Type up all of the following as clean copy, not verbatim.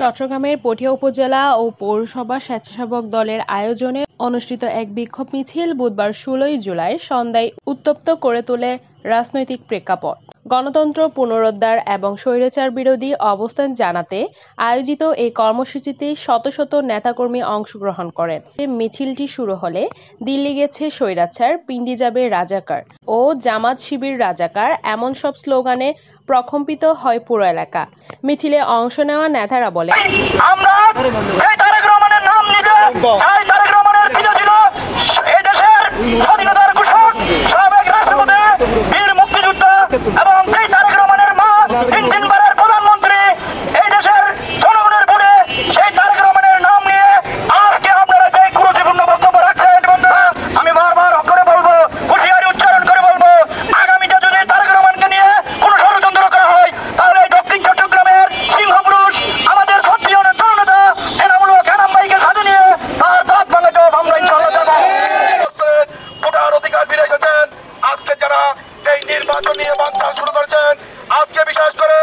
চট্টগ্রামের পটিয়া উপজেলা ও পৌরসভা স্বেচ্ছাসেবক দলের আয়োজনে অনুষ্ঠিত এক বিক্ষোভ মিছিল বুধবার ১৬ জুলাই সন্ধ্যায় উত্তপ্ত করে তোলে রাজনৈতিক প্রেক্ষাপট। গণতন্ত্র পুনরুদ্ধার এবং স্বৈরাচার বিরোধী অবস্থান জানাতে আয়োজিত এই কর্মসূচিতে শত শত নেতাকর্মী অংশগ্রহণ করেন। মিছিলটি শুরু হলে দিল্লি গেছে স্বৈরাচার, পিন্ডি যাবে রাজাকার ও জামাত শিবির রাজাকার এমন সব স্লোগানে প্রকম্পিত হয় পুরো এলাকা। মিছিলে অংশ নেওয়া নেতারা বলে, নির্বাচন নিয়ে বাঞ্ছা শুরু করেছেন। আজকে বিশেষ করে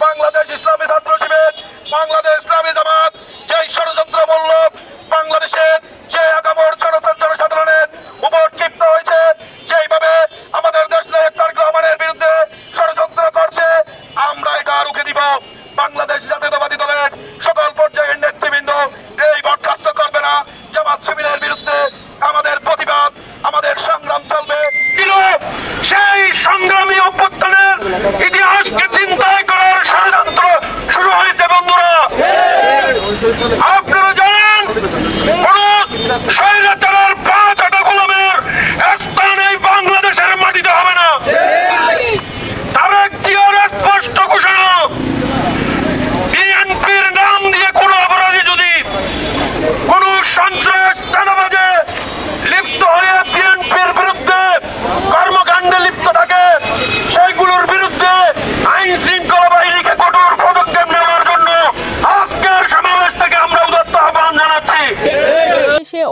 বাংলাদেশ ইসলামী ছাত্র শিবির, বাংলাদেশ ইসলামী জামাত যে ষড়যন্ত্রমূলক বাংলাদেশের যে আগামর জনসাধারণের উপর ক্ষিপ্ত হয়েছে, যেইভাবে আমাদের দেশ নায়ক তারেক রহমানের বিরুদ্ধে ষড়যন্ত্র করছে, আমরা এটা রুখে দিব। বাংলাদেশ জাতীয়তাবাদী দলের সকল পর্যায়ের নেতৃবৃন্দ এই বরখাস্ত করবে না। জামাত শিবিরের বিরুদ্ধে আমাদের প্রতিবাদ, আমাদের সংগ্রাম চলবে। সেই সংগ্রামী অভ্যুত্থানের ইতিহাসকে চিন্তায় করার ষড়যন্ত্র শুরু হয়েছে। বন্ধুরা, আপনারা জানেন কোন স্বৈরাচারের পাঁচটা গোলামের স্থান এই বাংলাদেশের মাটিতে হবে না। তারেক জিয়ার স্পষ্ট ঘোষণা, বিএনপির নাম দিয়ে কোন অপরাধী যদি কোন সন্ত্রাস চাঁদাবাজে লিপ্ত হয়ে বিএনপির বিরুদ্ধে কর্মকাণ্ডে লিপ্ত থাকে, সেইগুলোর বিরুদ্ধে আইন শৃঙ্খলা বাহিনীকে কঠোর পদক্ষেপ নেওয়ার জন্য আজকের সমাবেশ থেকে আমরা উদাত্ত আহ্বান জানাচ্ছি।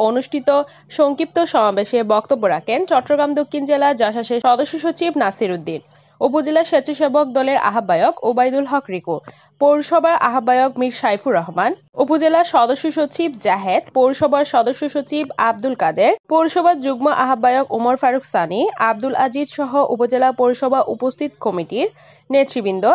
অনুষ্ঠিত সংক্ষিপ্ত সমাবেশে বক্তব্য রাখেন চট্টগ্রাম দক্ষিণ জেলা জাসাসের সদস্য সচিব নাসির উদ্দিন, উপজেলা স্বেচ্ছাসেবক দলের আহ্বায়ক ওবায়দুল হক রিকু, পৌরসভার আহ্বায়ক মীর সাইফুর রহমান, উপজেলা সদস্য সচিব জাহেদ, পৌরসভার সদস্য সচিব আব্দুল কাদের, পৌরসভার যুগ্ম আহ্বায়ক ওমর ফারুক সানি, আব্দুল আজিজ সহ উপজেলা পৌরসভা উপস্থিত কমিটির নেতৃবৃন্দ